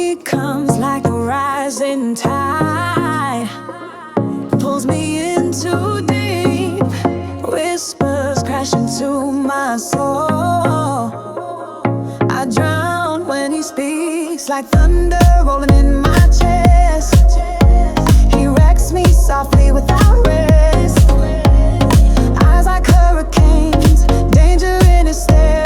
He comes like a rising tide, pulls me in too deep, whispers crash into my soul. I drown when he speaks, like thunder rolling in my chest. He wrecks me softly without rest. Eyes like hurricanes, danger in his stare.